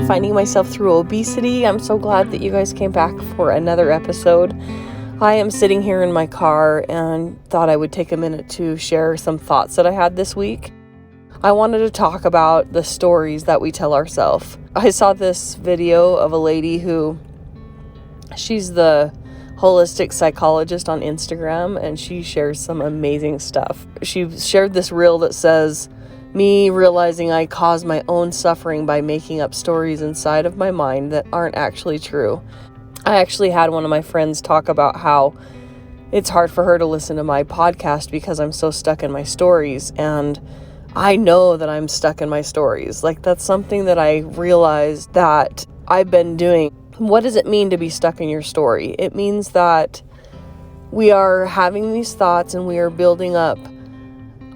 to Finding Myself Through Obesity. I'm so glad that you guys came back for another episode. I am sitting here in my car and thought I would take a minute to share some thoughts that I had this week. I wanted to talk about the stories that we tell ourselves. I saw this video of a lady who, she's the holistic psychologist on Instagram, and she shares some amazing stuff. She shared this reel that says, me realizing I caused my own suffering by making up stories inside of my mind that aren't actually true. I actually had one of my friends talk about how it's hard for her to listen to my podcast because I'm so stuck in my stories, and I know that I'm stuck in my stories. Like, that's something that I realized that I've been doing. What does it mean to be stuck in your story? It means that we are having these thoughts and we are building up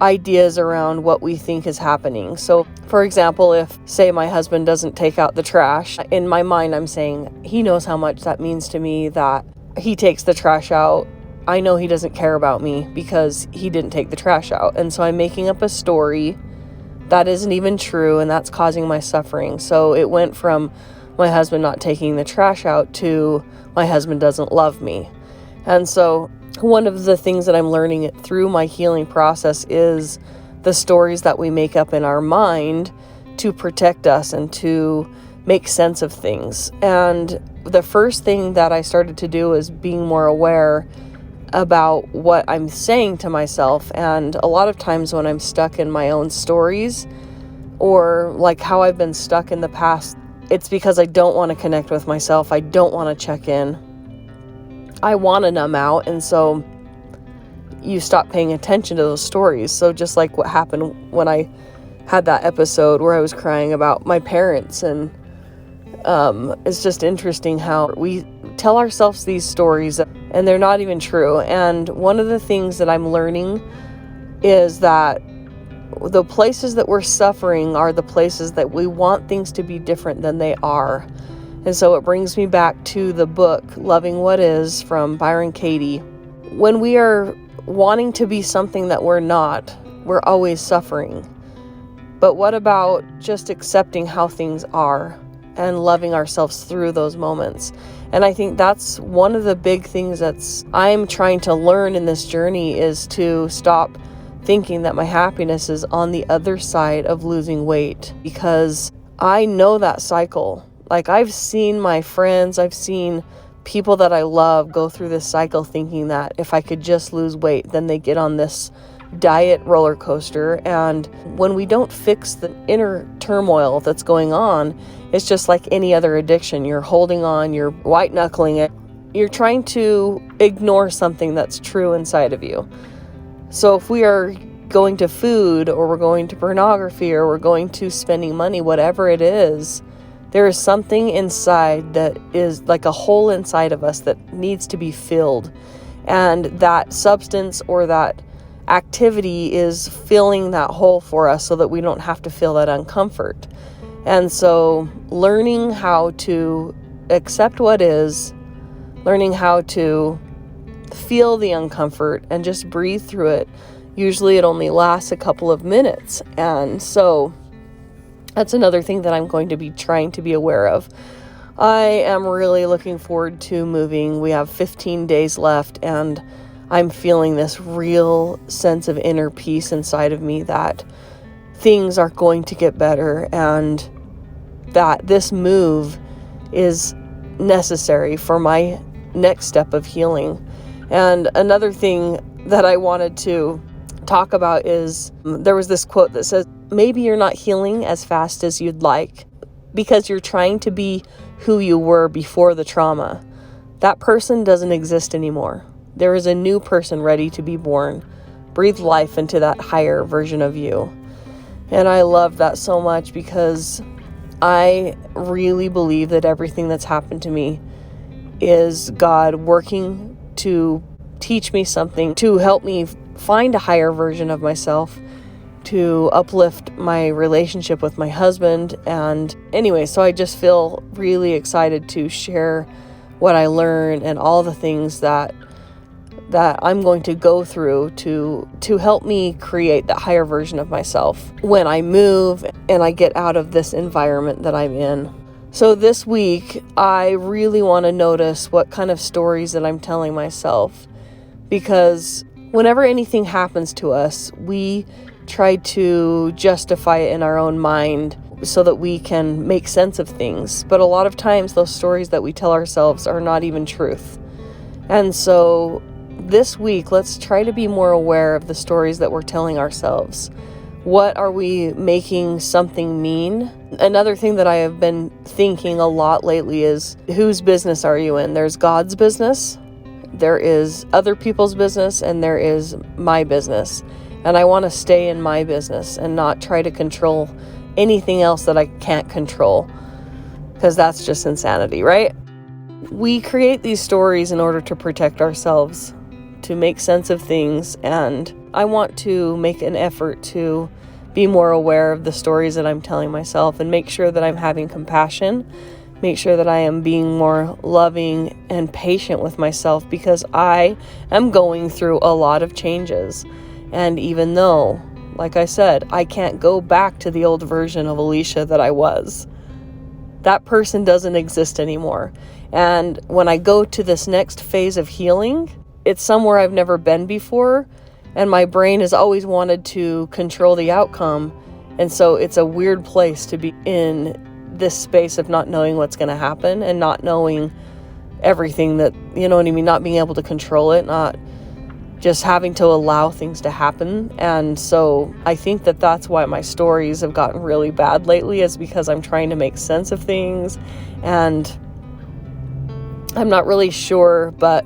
ideas around what we think is happening. So, for example, if, say, my husband doesn't take out the trash, in my mind I'm saying, he knows how much that means to me that he takes the trash out. I know he doesn't care about me because he didn't take the trash out. And so I'm making up a story that isn't even true, and that's causing my suffering. So it went from my husband not taking the trash out to my husband doesn't love me. And so one of the things that I'm learning through my healing process is the stories that we make up in our mind to protect us and to make sense of things. And the first thing that I started to do is being more aware about what I'm saying to myself. And a lot of times when I'm stuck in my own stories, or like how I've been stuck in the past, it's because I don't want to connect with myself. I don't want to check in. I want to numb out, and so you stop paying attention to those stories. So just like what happened when I had that episode where I was crying about my parents, and it's just interesting how we tell ourselves these stories and they're not even true. And one of the things that I'm learning is that the places that we're suffering are the places that we want things to be different than they are. And so it brings me back to the book, Loving What Is, from Byron Katie. When we are wanting to be something that we're not, we're always suffering. But what about just accepting how things are and loving ourselves through those moments? And I think that's one of the big things I'm trying to learn in this journey, is to stop thinking that my happiness is on the other side of losing weight, because I know that cycle. Like, I've seen my friends, I've seen people that I love go through this cycle thinking that if I could just lose weight, then they get on this diet roller coaster. And when we don't fix the inner turmoil that's going on, it's just like any other addiction. You're holding on, you're white knuckling it. You're trying to ignore something that's true inside of you. So if we are going to food, or we're going to pornography, or we're going to spending money, whatever it is, there is something inside that is like a hole inside of us that needs to be filled. And that substance or that activity is filling that hole for us so that we don't have to feel that uncomfort. And so learning how to accept what is, learning how to feel the uncomfort and just breathe through it. Usually it only lasts a couple of minutes. And so that's another thing that I'm going to be trying to be aware of. I am really looking forward to moving. We have 15 days left, and I'm feeling this real sense of inner peace inside of me that things are going to get better, and that this move is necessary for my next step of healing. And another thing that I wanted to talk about is, there was this quote that says, maybe you're not healing as fast as you'd like because you're trying to be who you were before the trauma. That person doesn't exist anymore. There is a new person ready to be born. Breathe life into that higher version of you. And I love that so much, because I really believe that everything that's happened to me is God working to teach me something, to help me find a higher version of myself, to uplift my relationship with my husband. And anyway, so I just feel really excited to share what I learned and all the things that I'm going to go through to help me create that higher version of myself when I move and I get out of this environment that I'm in. So this week, I really want to notice what kind of stories that I'm telling myself, because whenever anything happens to us, we try to justify it in our own mind so that we can make sense of things. But a lot of times those stories that we tell ourselves are not even truth. And so this week, let's try to be more aware of the stories that we're telling ourselves. What are we making something mean? Another thing that I have been thinking a lot lately is, whose business are you in? There's God's business, there is other people's business, and there is my business. And I want to stay in my business and not try to control anything else that I can't control, because that's just insanity, right? We create these stories in order to protect ourselves, to make sense of things, and I want to make an effort to be more aware of the stories that I'm telling myself and make sure that I'm having compassion, make sure that I am being more loving and patient with myself, because I am going through a lot of changes. And even though, like I said, I can't go back to the old version of Alicia that I was, that person doesn't exist anymore. And when I go to this next phase of healing, it's somewhere I've never been before, and my brain has always wanted to control the outcome. And so it's a weird place to be in, this space of not knowing what's going to happen and not knowing everything that, you know what I mean, not being able to control it, not just having to allow things to happen. And so I think that that's why my stories have gotten really bad lately, is because I'm trying to make sense of things, and I'm not really sure, but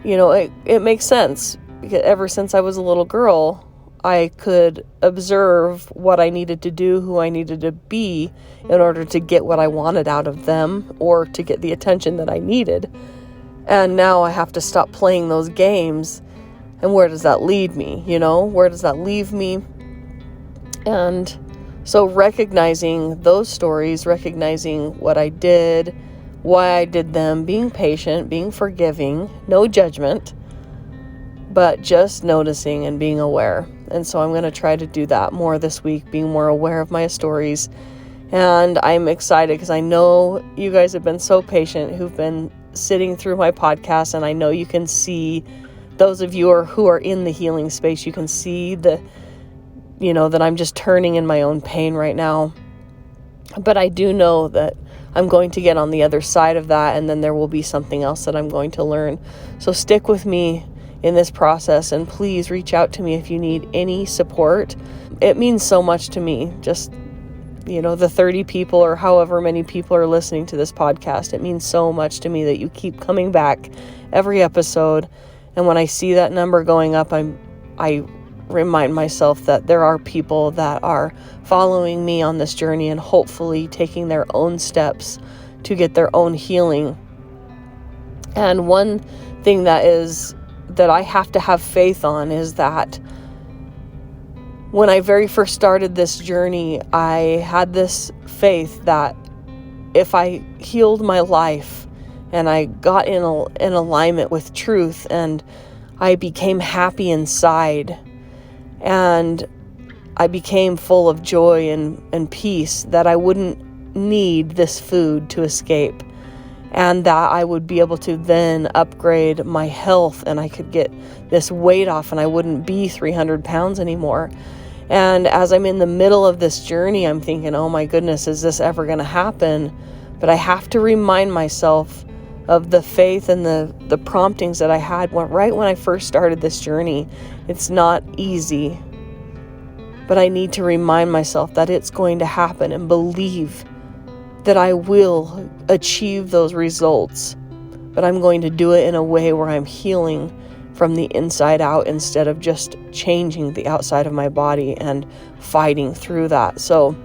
you know, it makes sense, because ever since I was a little girl, I could observe what I needed to do, who I needed to be in order to get what I wanted out of them, or to get the attention that I needed. And now I have to stop playing those games. And where does that lead me? You know, where does that leave me? And so recognizing those stories, recognizing what I did, why I did them, being patient, being forgiving, no judgment, but just noticing and being aware. And so I'm going to try to do that more this week, being more aware of my stories. And I'm excited because I know you guys have been so patient, who've been sitting through my podcast, and I know you can see, those of you who are in the healing space, you can see that I'm just turning in my own pain right now. But I do know that I'm going to get on the other side of that, and then there will be something else that I'm going to learn. So stick with me in this process, and please reach out to me if you need any support. It means so much to me. Just, the 30 people or however many people are listening to this podcast, it means so much to me that you keep coming back every episode. And when I see that number going up, I remind myself that there are people that are following me on this journey and hopefully taking their own steps to get their own healing. And one thing that I have to have faith on is that when I very first started this journey, I had this faith that if I healed my life and I got in alignment with truth, and I became happy inside, and I became full of joy and peace, that I wouldn't need this food to escape, and that I would be able to then upgrade my health, and I could get this weight off, and I wouldn't be 300 pounds anymore. And as I'm in the middle of this journey, I'm thinking, oh my goodness, is this ever going to happen? But I have to remind myself of the faith and the promptings that I had right when I first started this journey. It's not easy, but I need to remind myself that it's going to happen, and believe that I will achieve those results. But I'm going to do it in a way where I'm healing from the inside out, instead of just changing the outside of my body and fighting through that. So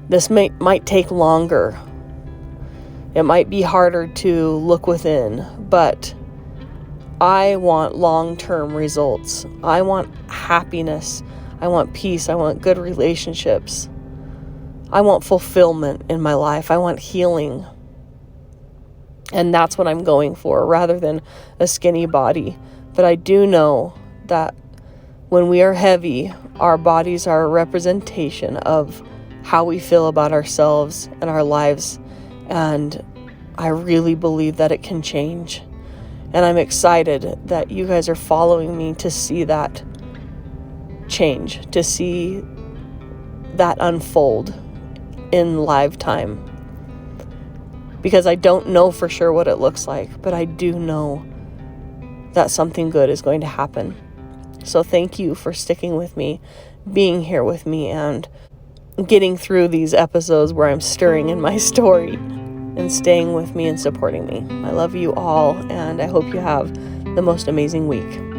this might take longer. It might be harder to look within, but I want long-term results. I want happiness. I want peace. I want good relationships. I want fulfillment in my life. I want healing. And that's what I'm going for, rather than a skinny body. But I do know that when we are heavy, our bodies are a representation of how we feel about ourselves and our lives. And I really believe that it can change. And I'm excited that you guys are following me to see that change, to see that unfold in live time. Because I don't know for sure what it looks like, but I do know that something good is going to happen. So thank you for sticking with me, being here with me, and getting through these episodes where I'm stirring in my story and staying with me and supporting me. I love you all, and I hope you have the most amazing week.